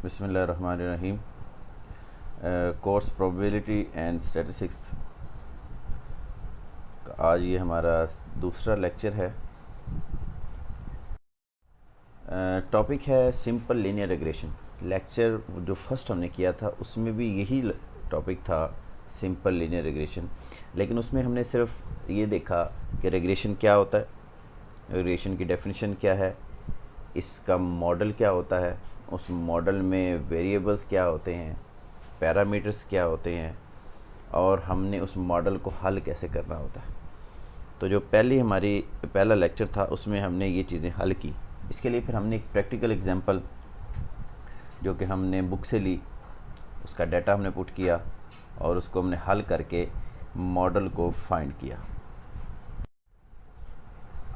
बिस्मिल्लाहिर्रहमानिर्रहीम। Course probability and statistics का आज ये हमारा दूसरा लेक्चर है। टॉपिक है सिंपल लीनियर रिग्रेशन। लेक्चर जो फर्स्ट हमने किया था उसमें भी यही टॉपिक था, सिंपल लीनियर रिग्रेशन, लेकिन उसमें हमने सिर्फ ये देखा कि रिग्रेशन क्या होता है, रिग्रेशन की डेफिनेशन क्या है, इसका मॉडल क्या होता है, उस मॉडल में वेरिएबल्स क्या होते हैं, पैरामीटर्स क्या होते हैं, और हमने उस मॉडल को हल कैसे करना होता है। तो जो पहला लेक्चर था उसमें हमने ये चीज़ें हल की। इसके लिए फिर हमने एक प्रैक्टिकल एग्जांपल जो कि हमने बुक से ली, उसका डाटा हमने पुट किया और उसको हमने हल करके मॉडल को फाइंड किया।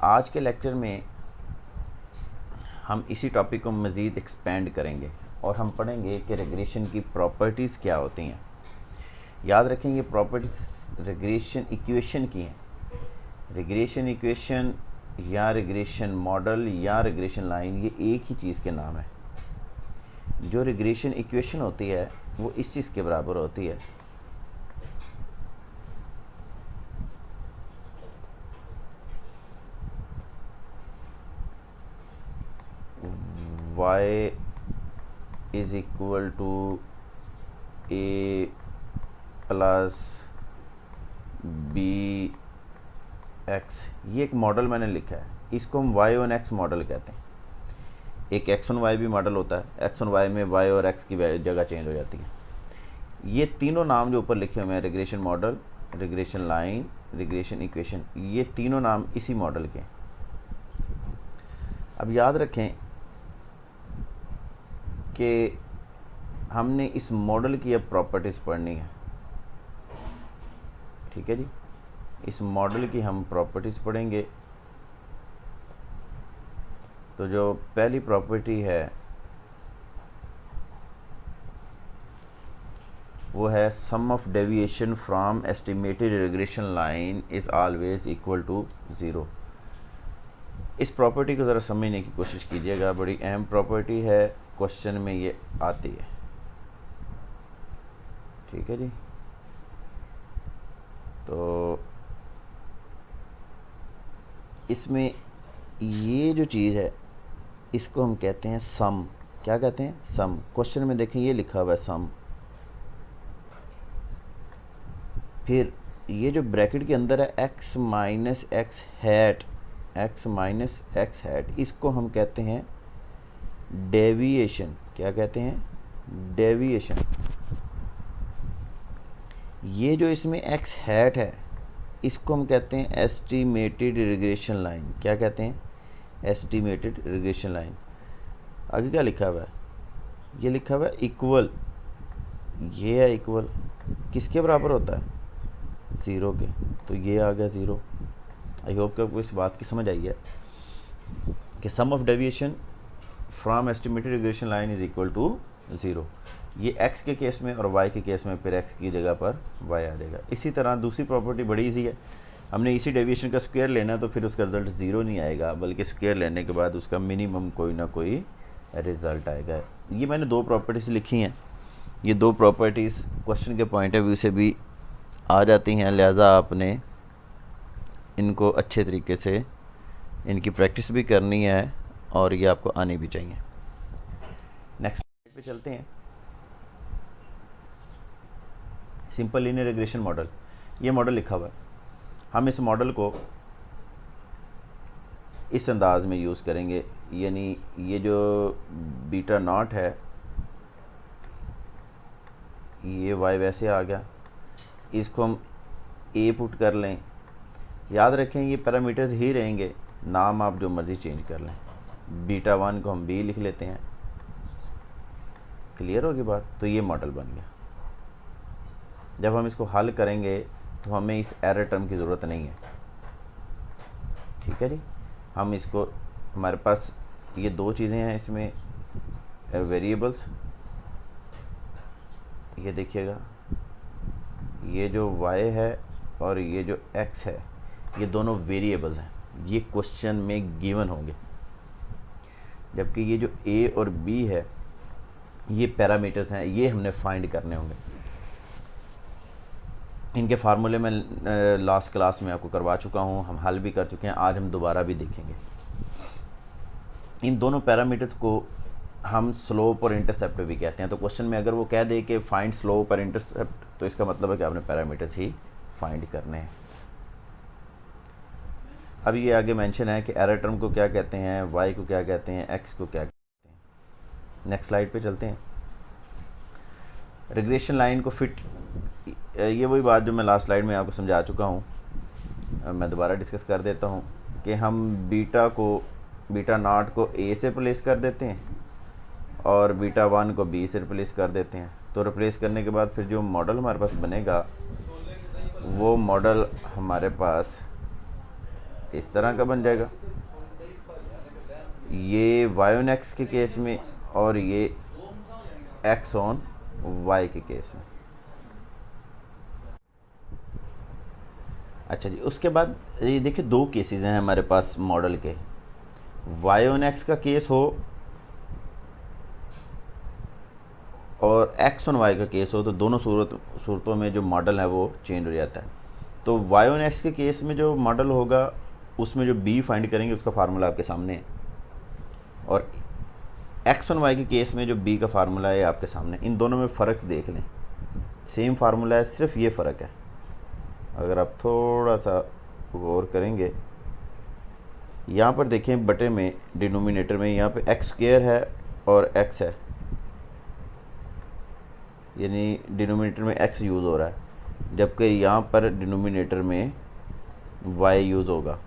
आज के लेक्चर में हम इसी टॉपिक को मज़ीद एक्सपेंड करेंगे और हम पढ़ेंगे कि रिग्रेशन की प्रॉपर्टीज़ क्या होती हैं। याद रखें ये प्रॉपर्टीज़ रिग्रेशन इक्वेशन की हैं। रिग्रेशन इक्वेशन या रिग्रेशन मॉडल या रिग्रेशन लाइन, ये एक ही चीज़ के नाम है। जो रिग्रेशन इक्वेशन होती है वो इस चीज़ के बराबर होती है, y is equal to a plus B X. ये एक मॉडल मैंने लिखा है, इसको हम y ऑन x मॉडल कहते हैं। एक x ऑन y भी मॉडल होता है, x ऑन y में y और x की जगह चेंज हो जाती है। ये तीनों नाम जो ऊपर लिखे हुए हैं, regression model, regression line, regression equation, ये तीनों नाम इसी मॉडल के हैं। अब याद रखें कि हमने इस मॉडल की अब प्रॉपर्टीज़ पढ़नी है। ठीक है जी, इस मॉडल की हम प्रॉपर्टीज़ पढ़ेंगे। तो जो पहली प्रॉपर्टी है वो है sum of deviation from estimated regression line is always equal to zero. इस प्रॉपर्टी को ज़रा समझने की कोशिश कीजिएगा, बड़ी अहम प्रॉपर्टी है, क्वेश्चन में ये आती है। ठीक है जी, तो इसमें ये जो चीज़ है इसको हम कहते हैं सम। क्या कहते हैं? सम। क्वेश्चन में देखें ये लिखा हुआ है सम। फिर ये जो ब्रैकेट के अंदर है x minus x hat, x minus x hat, इसको हम कहते हैं डेविएशन। क्या कहते हैं? डेविएशन। ये जो इसमें x हैट है इसको हम कहते हैं एस्टिमेटेड रिग्रेशन लाइन। क्या कहते हैं? Estimated regression line. आगे क्या लिखा हुआ है? ये लिखा हुआ है इक्वल। ये है इक्वल, किसके बराबर होता है? ज़ीरो के। तो ये आ गया ज़ीरो। आई होप कि आपको इस बात की समझ आई है कि sum of deviation from estimated regression line is equal to zero. ये x के केस में और y के केस में फिर x की जगह पर y आ जाएगा। इसी तरह दूसरी प्रॉपर्टी बड़ी ईजी है, हमने इसी डेविएशन का स्क्वायर लेना तो फिर उसका रिजल्ट ज़ीरो नहीं आएगा, बल्कि स्क्वायर लेने के बाद उसका मिनिमम कोई ना कोई रिज़ल्ट आएगा। ये मैंने दो प्रॉपर्टीज़ लिखी हैं, ये दो प्रॉपर्टीज़ क्वेश्चन के पॉइंट ऑफ व्यू से भी आ जाती हैं, लिहाजा आपने इनको अच्छे तरीके से इनकी प्रैक्टिस भी करनी है और ये आपको आनी भी चाहिए। नेक्स्ट पे चलते हैं। सिंपल लीनियर रिग्रेशन मॉडल, ये मॉडल लिखा हुआ है। हम इस मॉडल को इस अंदाज में यूज़ करेंगे, यानी ये जो बीटा नॉट है ये y वैसे आ गया, इसको हम a पुट कर लें। याद रखें ये पैरामीटर्स ही रहेंगे, नाम आप जो मर्ज़ी चेंज कर लें। बीटा वन को हम b लिख लेते हैं। क्लियर होगी बात? तो ये मॉडल बन गया। जब हम इसको हल करेंगे तो हमें इस एरर टर्म की ज़रूरत नहीं है। ठीक है जी, हम इसको, हमारे पास ये दो चीज़ें हैं इसमें, वेरिएबल्स। ये देखिएगा, ये जो y है और ये जो x है, ये दोनों वेरिएबल्स हैं, ये क्वेश्चन में गिवन होंगे। जबकि ये जो a और b है ये पैरामीटर्स हैं, ये हमने फाइंड करने होंगे। इनके फार्मूले मैं लास्ट क्लास में आपको करवा चुका हूँ, हम हल भी कर चुके हैं, आज हम दोबारा भी देखेंगे। इन दोनों पैरामीटर्स को हम स्लोप और इंटरसेप्ट भी कहते हैं। तो क्वेश्चन में अगर वो कह दे कि फाइंड स्लोप और इंटरसेप्ट, तो इसका मतलब है कि आपने पैरामीटर्स ही फाइंड करने हैं। अब ये आगे मेंशन है कि एरर टर्म को क्या कहते हैं, वाई को क्या कहते हैं, एक्स को क्या कहते हैं। नेक्स्ट स्लाइड पे चलते हैं। रिग्रेशन लाइन को फिट, ये वही बात जो मैं लास्ट स्लाइड में आपको समझा चुका हूँ, मैं दोबारा डिस्कस कर देता हूँ कि हम बीटा नॉट को ए से रिप्लेस कर देते हैं और बीटा वन को बी से रिप्लेस कर देते हैं। तो रिप्लेस करने के बाद फिर जो मॉडल हमारे पास बनेगा वो मॉडल हमारे पास इस तरह का बन जाएगा, ये वाई ऑन एक्स के केस में और ये एक्स ऑन वाई के केस में। अच्छा जी, उसके बाद ये देखिए दो केसेस हैं हमारे पास मॉडल के, वाई ऑन एक्स का केस हो और एक्स ऑन वाई का केस हो, तो दोनों सूरतों में जो मॉडल है वो चेंज हो जाता है। तो वाई ऑन एक्स के केस में जो मॉडल होगा उसमें जो बी फाइंड करेंगे उसका फार्मूला आपके सामने है, और एक्स ऑन वाई के केस में जो बी का फार्मूला है आपके सामने। इन दोनों में फ़र्क देख लें, सेम फार्मूला है, सिर्फ ये फ़र्क है। अगर आप थोड़ा सा गौर करेंगे, यहाँ पर देखें बटे में डिनोमिनेटर में यहाँ पे एक्स स्क्वायर है और एक्स है, यानी डिनोमिनेटर में एक्स यूज़ हो रहा है, जबकि यहाँ पर डिनोमिनेटर में वाई यूज़ होगा।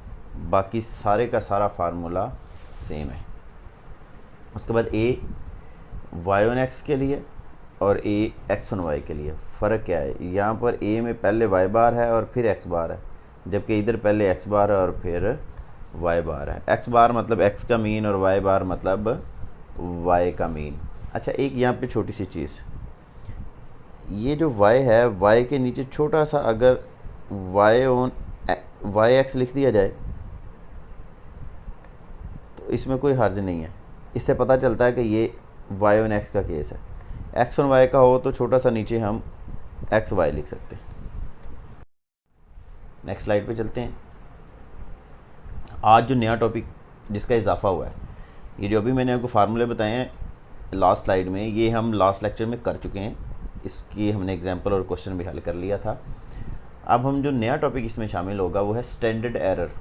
बाकी सारे का सारा फार्मूला सेम है। उसके बाद ए वाई ऑन एक्स के लिए और ए एक्स ऑन वाई के लिए फ़र्क क्या है, यहाँ पर ए में पहले वाई बार है और फिर एक्स बार है, जबकि इधर पहले एक्स बार है और फिर वाई बार है। एक्स बार मतलब एक्स का मीन और वाई बार मतलब वाई का मीन। अच्छा, एक यहाँ पे छोटी सी चीज़, ये जो y है, y के नीचे छोटा सा अगर वाई एक्स लिख दिया जाए तो इसमें कोई हर्ज नहीं है। इससे पता चलता है कि ये वाई ऑन एक्स का केस है। एक्स ऑन वाई का हो तो छोटा सा नीचे हम एक्स वाई लिख सकते हैं। नेक्स्ट स्लाइड पे चलते हैं। आज जो नया टॉपिक जिसका इजाफा हुआ है, ये जो अभी मैंने आपको फार्मूले बताए हैं लास्ट स्लाइड में, ये हम लास्ट लेक्चर में कर चुके हैं, इसकी हमने एग्जाम्पल और क्वेश्चन भी हल कर लिया था। अब हम जो नया टॉपिक इसमें शामिल होगा वो है स्टैंडर्ड एरर।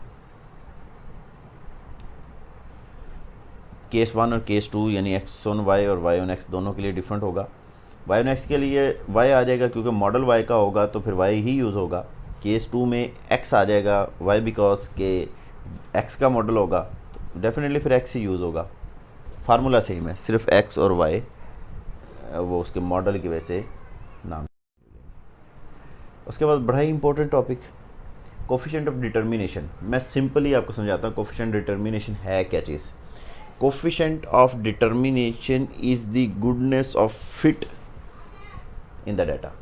केस वन और केस टू यानी एक्स ऑन वाई और वाई ऑन एक्स दोनों के लिए डिफरेंट होगा। वाई ऑन एक्स के लिए वाई आ जाएगा क्योंकि मॉडल वाई का होगा तो फिर वाई ही यूज़ होगा। केस टू में एक्स आ जाएगा वाई बिकॉज के एक्स का मॉडल होगा, तो डेफिनेटली फिर एक्स ही यूज़ होगा। फार्मूला सेम है, सिर्फ एक्स और वाई वो उसके मॉडल की वजह से नाम। उसके बाद बड़ा ही important topic coefficient of determination. मैं सिंपली आपको समझाता हूँ कोफिशिएंट डिटर्मिनेशन है क्या चीज़। Coefficient of determination is the goodness of fit in the data,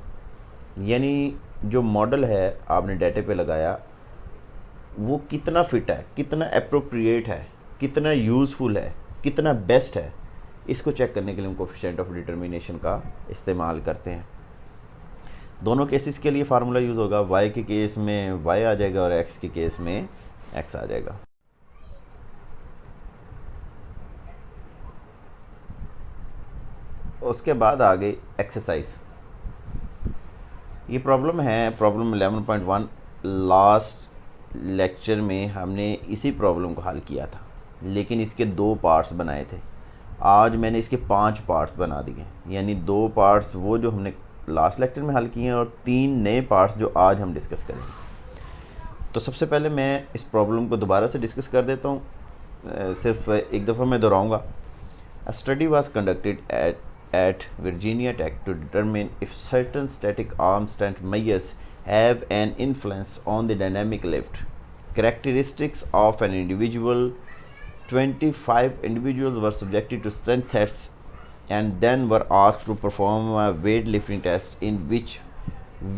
यानी जो मॉडल है आपने डाटे पे लगाया वो कितना फिट है, कितना अप्रोप्रिएट है, कितना यूज़फुल है, कितना बेस्ट है, इसको चेक करने के लिए हम कोफिशिएंट ऑफ डिटर्मिनेशन का इस्तेमाल करते हैं। दोनों केसेस के लिए फार्मूला यूज़ होगा, y के केस में y आ जाएगा और x के केस में x आ जाएगा। उसके बाद आगे एक्सरसाइज, ये प्रॉब्लम है, प्रॉब्लम 11.1। लास्ट लेक्चर में हमने इसी प्रॉब्लम को हल किया था, लेकिन इसके 2 पार्ट्स बनाए थे। आज मैंने इसके 5 पार्ट्स बना दिए, यानी 2 पार्ट्स वो जो हमने लास्ट लेक्चर में हल किए हैं और 3 नए पार्ट्स जो आज हम डिस्कस करेंगे। तो सबसे पहले मैं इस प्रॉब्लम को दोबारा से डिस्कस कर देता हूँ, सिर्फ एक दफ़ा मैं दोहराऊँगा। A study was conducted at Virginia Tech to determine if certain static arm strength measures have an influence on the dynamic lift characteristics of an individual. 25 individuals were subjected to strength tests and then were asked to perform a weightlifting test in which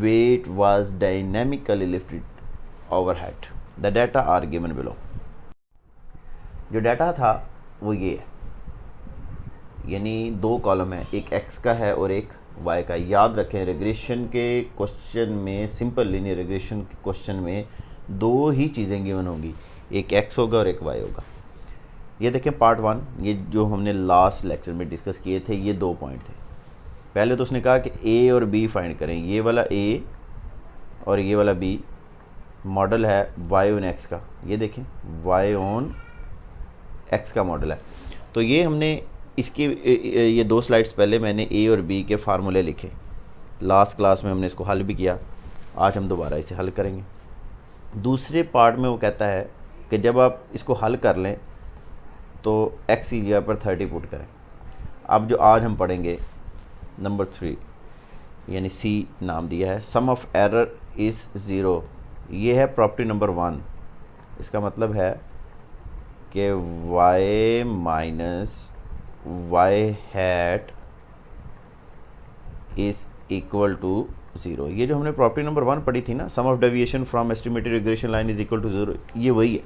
weight was dynamically lifted overhead. The data are given below. जो data था वो ये है, यानी दो column है, एक x का है और एक वाई का। याद रखें रिग्रेशन के क्वेश्चन में, सिंपल लीनियर रिग्रेशन के क्वेश्चन में दो ही चीज़ें गिवन होंगी, एक एक्स होगा और एक वाई होगा। ये देखें पार्ट 1, ये जो हमने लास्ट लेक्चर में डिस्कस किए थे, ये 2 पॉइंट थे। पहले तो उसने कहा कि ए और बी फाइंड करें, ये वाला ए और ये वाला बी मॉडल है वाई ऑन एक्स का। ये देखें वाई ऑन एक्स का मॉडल है। तो ये हमने इसके ये 2 स्लाइड्स पहले मैंने ए और बी के फार्मूले लिखे, लास्ट क्लास में हमने इसको हल भी किया, आज हम दोबारा इसे हल करेंगे। दूसरे पार्ट में वो कहता है कि जब आप इसको हल कर लें तो एक्स की जगह पर 30 पुट करें। अब जो आज हम पढ़ेंगे नंबर 3 यानी सी नाम दिया है, sum of error is zero. ये है प्रॉपर्टी नंबर 1। इसका मतलब है कि y minus Y hat is equal to zero. ये जो हमने प्रॉपर्टी नंबर 1 पढ़ी थी ना, sum of deviation from estimated regression line is equal to zero, ये वही है।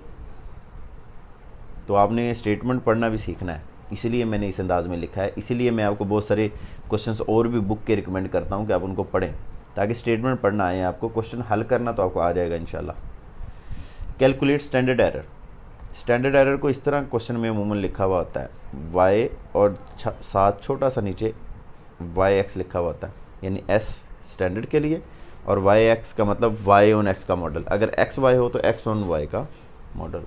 तो आपने स्टेटमेंट पढ़ना भी सीखना है, इसीलिए मैंने इस अंदाज में लिखा है। इसीलिए मैं आपको बहुत सारे क्वेश्चंस और भी बुक के रिकमेंड करता हूँ कि आप उनको पढ़ें, ताकि स्टेटमेंट पढ़ना आए आपको, क्वेश्चन हल करना तो आपको आ जाएगा इंशाल्लाह। Calculate standard error. Standard error को इस तरह क्वेश्चन में अमूमन लिखा हुआ होता है, y और साथ छोटा सा नीचे yx लिखा हुआ होता है, यानी s स्टैंडर्ड के लिए और yx का मतलब y ऑन x का मॉडल। अगर xy हो तो x ऑन y का मॉडल।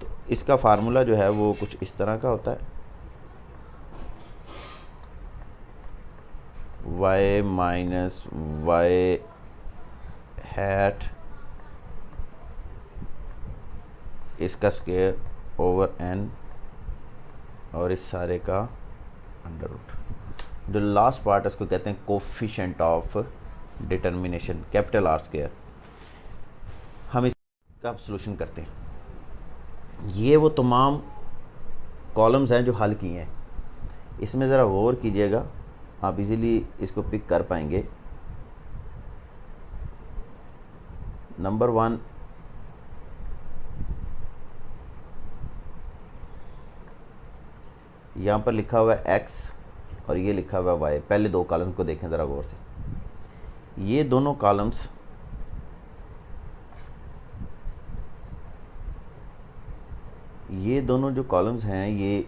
तो इसका फार्मूला जो है वो कुछ इस तरह का होता है, y माइनस वाई हैट इसका स्क्वायर ओवर n और इस सारे का अंडर रूट। जो लास्ट पार्ट है उसको कहते हैं coefficient of determination, capital R square. हम इसका सॉल्यूशन करते हैं। ये वो तमाम कॉलम्स हैं जो हल किए हैं, इसमें ज़रा गौर कीजिएगा, आप इजीली इसको पिक कर पाएंगे। नंबर 1 यहाँ पर लिखा हुआ है x और ये लिखा हुआ है y। पहले 2 कॉलम्स को देखें ज़रा गौर से। ये दोनों कॉलम्स जो कॉलम्स हैं ये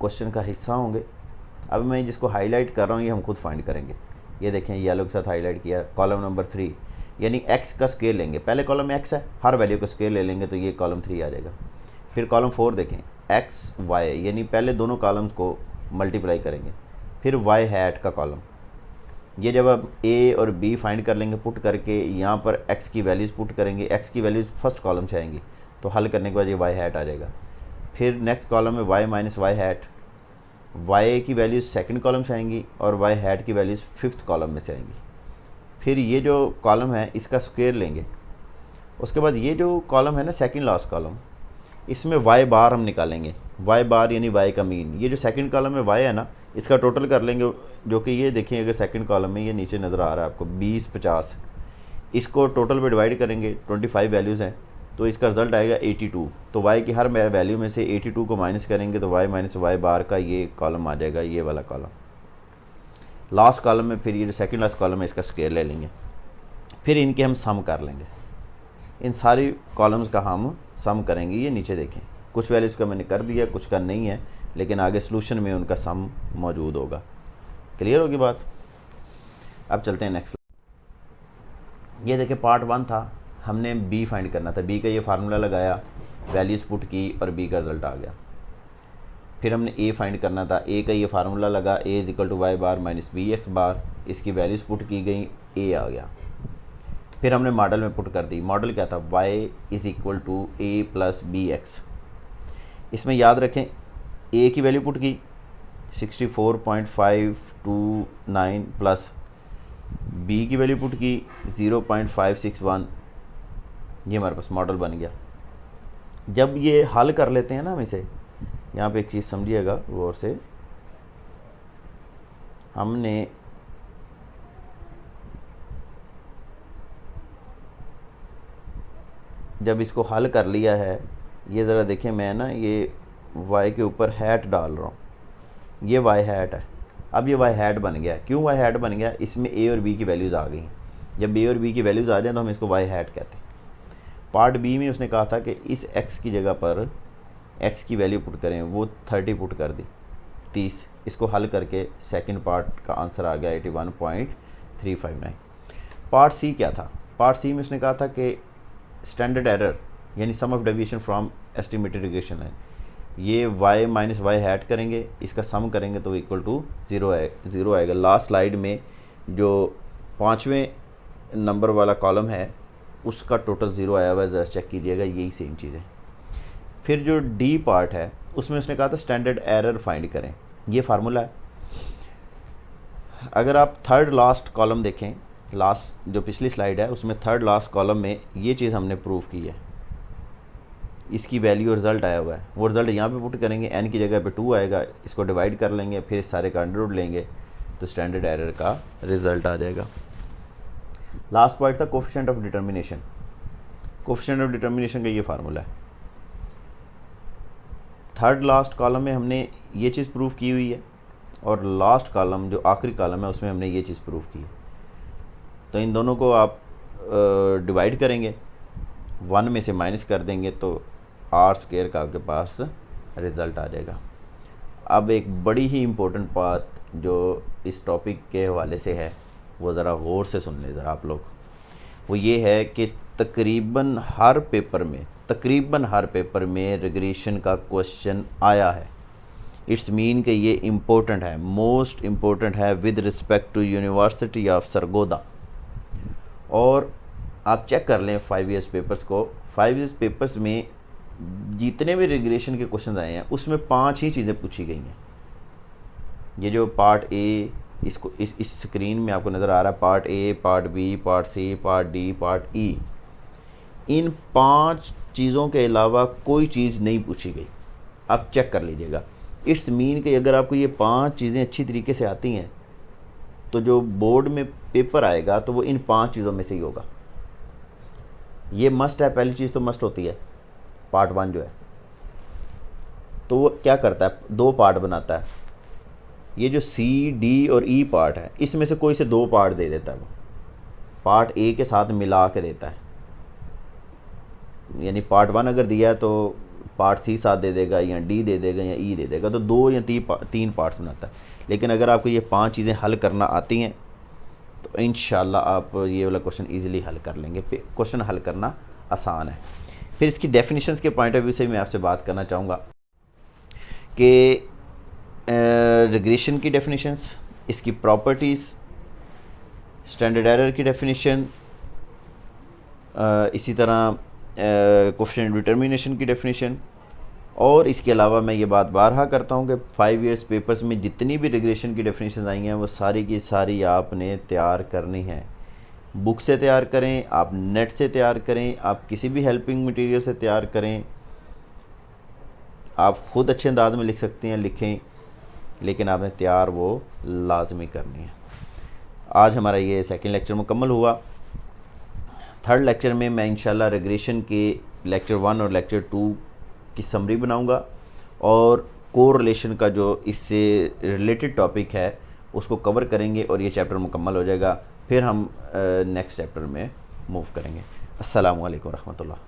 क्वेश्चन का हिस्सा होंगे। अब मैं जिसको हाईलाइट कर रहा हूँ ये हम खुद फाइंड करेंगे। ये देखें येलो के साथ हाईलाइट किया, कॉलम नंबर 3 यानी x का स्केल लेंगे। पहले कॉलम में x है, हर वैल्यू का स्केल ले लेंगे तो ये कॉलम 3 आ जाएगा। फिर कॉलम 4 देखें, एक्स वाई यानी पहले दोनों कॉलम्स को मल्टीप्लाई करेंगे। फिर वाई हैट का कॉलम, ये जब आप ए और बी फाइंड कर लेंगे पुट करके, यहाँ पर एक्स की वैल्यूज़ पुट करेंगे, एक्स की वैल्यूज़ फर्स्ट कॉलम से आएंगी तो हल करने के बाद ये वाई हैट आ जाएगा। फिर नेक्स्ट कॉलम में Y minus Y hat, Y की वैल्यूज़ सेकंड कॉलम से आएंगी और वाई हैट की वैल्यूज़ फिफ्थ कॉलम में से आएंगी। फिर ये जो कॉलम है इसका स्क्वायर लेंगे। उसके बाद ये जो कॉलम है ना सेकंड लास्ट कॉलम, इसमें y बार हम निकालेंगे, y बार यानी y का मीन। ये जो सेकंड कॉलम में y है ना, इसका टोटल कर लेंगे, जो कि ये देखिए अगर सेकंड कॉलम में ये नीचे नज़र आ रहा है आपको 20 50, इसको टोटल पे डिवाइड करेंगे, 25 वैल्यूज़ हैं तो इसका रिजल्ट आएगा 82। तो y की हर वैल्यू में से 82 को माइनस करेंगे तो y माइनस वाई बार का ये कॉलम आ जाएगा, ये वाला कॉलम। लास्ट कॉलम में फिर ये जो सेकंड लास्ट कॉलम है इसका स्क्वायर ले लेंगे। फिर इनके हम सम कर लेंगे, इन सारी कॉलम्स का हम सम करेंगे। ये नीचे देखें कुछ वैल्यूज़ का मैंने कर दिया, कुछ का नहीं है, लेकिन आगे सॉल्यूशन में उनका सम मौजूद होगा। क्लियर होगी बात? अब चलते हैं नेक्स्ट। ये देखें पार्ट 1 था, हमने बी फाइंड करना था, बी का ये फार्मूला लगाया, वैल्यूज़ पुट की और बी का रिजल्ट आ गया। फिर हमने ए फाइंड करना था, ए का ये फार्मूला लगा, a is equal to y bar minus b x bar, इसकी वैल्यूज़ पुट की गई, ए आ गया। फिर हमने मॉडल में पुट कर दी। मॉडल क्या था, y is equal to A plus B X. इसमें याद रखें a की वैल्यू पुट की 64.529 प्लस b की वैल्यू पुट की 0.561, ये हमारे पास मॉडल बन गया। जब ये हल कर लेते हैं ना हम इसे, यहाँ पे एक चीज़ समझिएगा गौर से, हमने जब इसको हल कर लिया है, ये ज़रा देखें, मैं ना ये y के ऊपर हैट डाल रहा हूँ, ये वाई हैट है। अब ये वाई हैट बन गया। क्यों वाई हैट बन गया? इसमें ए और बी की वैल्यूज़ आ गई हैं। जब ए और बी की वैल्यूज़ आ जाए तो हम इसको वाई हैट कहते हैं। पार्ट बी में उसने कहा था कि इस एक्स की जगह पर एक्स की वैल्यू पुट करें, वो 30 पुट कर दी, 30। इसको हल करके सेकंड पार्ट का आंसर आ गया 81.359। पार्ट सी क्या था? पार्ट सी में उसने कहा था कि स्टैंडर्ड एरर यानी sum of deviation from estimated regression line, ये y माइनस वाई हैट करेंगे, इसका सम करेंगे तो इक्वल टू ज़ीरो आएगा। लास्ट स्लाइड में जो 5वें नंबर वाला कॉलम है उसका टोटल ज़ीरो आया हुआ है, ज़रा चेक कीजिएगा, यही सेम चीज़ है। फिर जो डी पार्ट है उसमें उसने कहा था स्टैंडर्ड एरर फाइंड करें, ये फार्मूला है। अगर आप थर्ड लास्ट कॉलम देखें, लास्ट जो पिछली स्लाइड है उसमें थर्ड लास्ट कॉलम में ये चीज़ हमने प्रूव की है, इसकी वैल्यू रिज़ल्ट आया हुआ है। वो रिज़ल्ट यहाँ पे पुट करेंगे, n की जगह पे 2 आएगा, इसको डिवाइड कर लेंगे, फिर इस सारे का अंडर रूट लेंगे तो स्टैंडर्ड एरर का रिज़ल्ट आ जाएगा। लास्ट पॉइंट था coefficient of determination. Coefficient of determination का ये फार्मूला है। थर्ड लास्ट कॉलम में हमने ये चीज़ प्रूव की हुई है और लास्ट कॉलम जो आखिरी कॉलम है उसमें हमने ये चीज़ प्रूव की है। तो इन दोनों को आप डिवाइड करेंगे, 1 में से माइनस कर देंगे तो आर स्क्वायर का आपके पास रिज़ल्ट आ जाएगा। अब एक बड़ी ही इम्पोर्टेंट बात जो इस टॉपिक के हवाले से है वो ज़रा गौर से सुन लें ज़रा आप लोग। वो ये है कि तकरीबन हर पेपर में रिग्रेशन का क्वेश्चन आया है। इट्स मीन कि ये इम्पोर्टेंट है, मोस्ट इम्पोर्टेंट है with respect to university of Sargodha. और आप चेक कर लें 5 ईयर्स पेपर्स को, 5 ईयर्स पेपर्स में जितने भी रिग्रेशन के क्वेश्चन आए हैं उसमें 5 ही चीज़ें पूछी गई हैं। ये जो पार्ट ए, इसको इस स्क्रीन में आपको नज़र आ रहा है, part A, part B, part C, part D, part E, इन 5 चीज़ों के अलावा कोई चीज़ नहीं पूछी गई। आप चेक कर लीजिएगा। इट्स मीन कि अगर आपको ये 5 चीज़ें अच्छी तरीके से आती हैं तो जो बोर्ड में पेपर आएगा तो वो इन 5 चीज़ों में से ही होगा। ये मस्ट है, पहली चीज़ तो मस्ट होती है पार्ट 1 जो है, तो वो क्या करता है, 2 पार्ट बनाता है। ये जो सी, डी और ई पार्ट है इसमें से कोई से 2 पार्ट दे देता है, वो पार्ट ए के साथ मिला के देता है। यानी पार्ट 1 अगर दिया है तो पार्ट सी साथ दे देगा, या डी दे देगा, या ई दे देगा, तो 2 या 3 पार्ट्स बनाता है। लेकिन अगर आपको ये 5 चीज़ें हल करना आती हैं तो इंशाल्लाह आप ये वाला क्वेश्चन इजीली हल कर लेंगे। क्वेश्चन हल करना आसान है। फिर इसकी डेफिनेशंस के पॉइंट ऑफ व्यू से मैं आपसे बात करना चाहूँगा कि रिग्रेशन की डेफिनेशंस, इसकी प्रॉपर्टीज़, स्टैंडर्ड एरर की डेफिनेशन, इसी तरह कोफिशिएंट डिटर्मिनेशन की डेफिनेशन। और इसके अलावा मैं ये बात बारहा करता हूँ कि 5 ईयर्स पेपर्स में जितनी भी रिग्रेशन की डेफिनेशन आई हैं वो सारी की सारी आपने तैयार करनी है। बुक से तैयार करें, आप नेट से तैयार करें, आप किसी भी हेल्पिंग मटेरियल से तैयार करें, आप ख़ुद अच्छे अंदाज में लिख सकते हैं, लिखें, लेकिन आपने तैयार वो लाजमी करनी है। आज हमारा ये सेकंड लेक्चर मुकम्मल हुआ। थर्ड लेक्चर में मैं इंशाल्लाह रिग्रेशन के लेक्चर 1 और लेक्चर 2 की समरी बनाऊंगा और कोरिलेशन का जो इससे रिलेटेड टॉपिक है उसको कवर करेंगे और ये चैप्टर मुकम्मल हो जाएगा। फिर हम नेक्स्ट चैप्टर में मूव करेंगे। अस्सलामु अलैकुम रहमतुल्लाह।